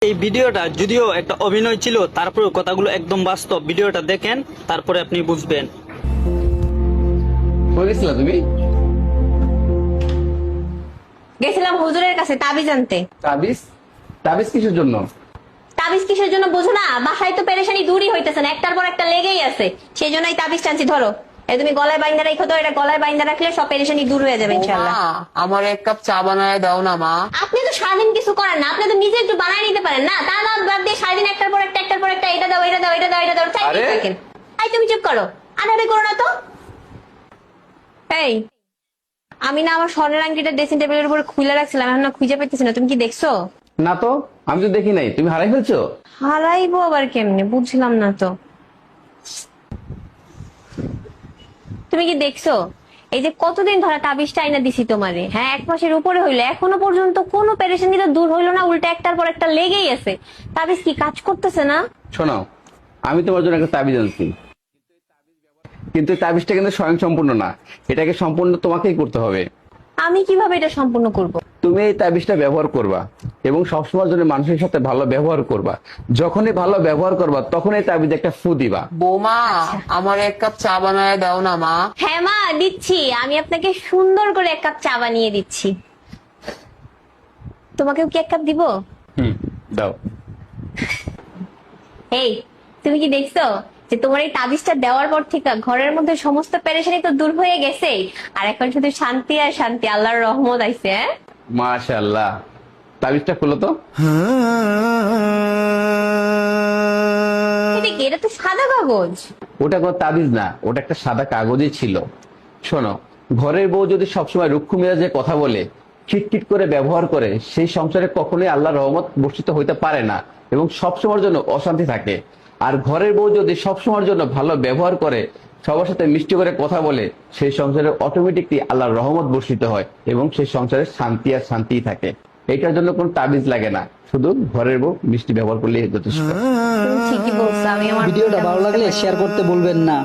এই ভিডিওটা যদিও একটা অভিনয় ছিল, তারপরে কথাগুলো একদম বাস্তব। ভিডিওটা দেখেন, তারপরে আপনি বুঝবেন। কই গেছিলা তুমি? গেছিলাম হুজুরের কাছে তাবিজ আনতে। তাবিজ? তাবিজ কিসের জন্য? তাবিজ কিসের জন্য বোঝো না? বাসায় তো পেরেশানি দূরই হইতেছে না, একটার পর একটা লেগেই আছে। সেই জন্যই তাবিজ টানছি। ধরো, এই তুমি গলায় বাইন্দা রাখো তো, এটা গলায় বাইন্দা রাখলে সব পেরেশানি দূর হয়ে যাবে ইনশাআল্লাহ। মা, আমার এক কাপ চা বানায় দাও না মা। আপনি তো সারাদিন কিছু করেন না, আপনি তো নিজে একটু বানায় নিতে পারেন না? তা না বাদ দিয়ে সারাদিন একটার পর একটা এটা দাও, এটা দাও, এটা দাও, এটা দাও, চাই আরে! থাকেন। আই তুমি চুপ করো, আনারে করো না তো। এই, আমি না আমার স্বর্ণের আংটিটা ড্রেসিং টেবিলের উপর খুলে রাখছিলাম, এখন না খুঁজে পাইতেছি না। তুমি কি দেখছো? না তো, আমি তো দেখি নাই। তুমি হারাই ফেলছো? হারাইবো আবার কেমনে, বুঝলাম না তো। তুমি কি দেখছো? এই যে কতদিন ধরে তাবিজটা আইনা দিছি তোমারে, হ্যাঁ 1 মাসের উপরে হইলো, এখনো পর্যন্ত কোনো পেরেশানি তো দূর হইলো না, উল্টা একটার পর একটা লেগেই আছে। তাবিজ কি কাজ করতেছে না? শোনো, আমি তোমার জন্য একটা তাবিজ আনছি, কিন্তু এই তাবিজটা কিন্তু স্বয়ং সম্পূর্ণ না। এটাকে সম্পূর্ণ তোমাকেই করতে হবে। আমি কিভাবে এটা সম্পূর্ণ করব? তুমি এই তাবিজটা ব্যবহার করবা এবং সবসময়ের জন্য মানুষের সাথে ভালো ব্যবহার করবা। যখনই ভালো ব্যবহার করবা, তখন এই তাবিজে একটা ফু দিবা। বৌমা, আমার এক কাপ চা বানায় দাও না মা। হ্যাঁ মা, দিচ্ছি। আমি আপনাকে সুন্দর করে 1 কাপ চা বানিয়ে দিচ্ছি। তোমাকেও কি 1 কাপ দিব? দাও। এই, তুমি কি দেখছো যে তোমার এই তাবিজটা দেওয়ার পর থেকে ঘরের মধ্যে সমস্ত পেরেশানি তো দূর হয়ে গেছে, আর এখন শুধু শান্তি আর শান্তি, আল্লাহর রহমত আইছে। হ্যাঁ, মাশাআল্লাহ। তাবিজটা খুলো তো। এটা কি? এটা তো সাদা কাগজ। ওটা কোনো তাবিজ না, ওটা একটা সাদা কাগজই ছিল। শোনো, ঘরের বউ যদি সবসময় রুক্ষ মেজাজে কথা বলে, খিটখিট করে ব্যবহার করে, সেই সংসারে কখনোই আল্লাহর রহমত বর্ষিত হইতে পারে না এবং সবসময়ের জন্য অশান্তি থাকে। আর ঘরের বউ যদি সবসময়ের জন্য ভালো ব্যবহার করে, সবার সাথে মিষ্টি করে কথা বলে, সেই সংসারে অটোমেটিকলি আল্লাহর রহমত বর্ষিত হয় এবং সেই সংসারে শান্তি আর শান্তিই থাকে। এটার জন্য কোনো তাবিজ লাগে না, শুধু ঘরের বউ মিষ্টি ব্যবহার করলেই যথেষ্ট। তুমি ঠিকই বলছো। আমি আমার ভিডিওটা ভালো লাগলে শেয়ার করতে ভুলবেন না।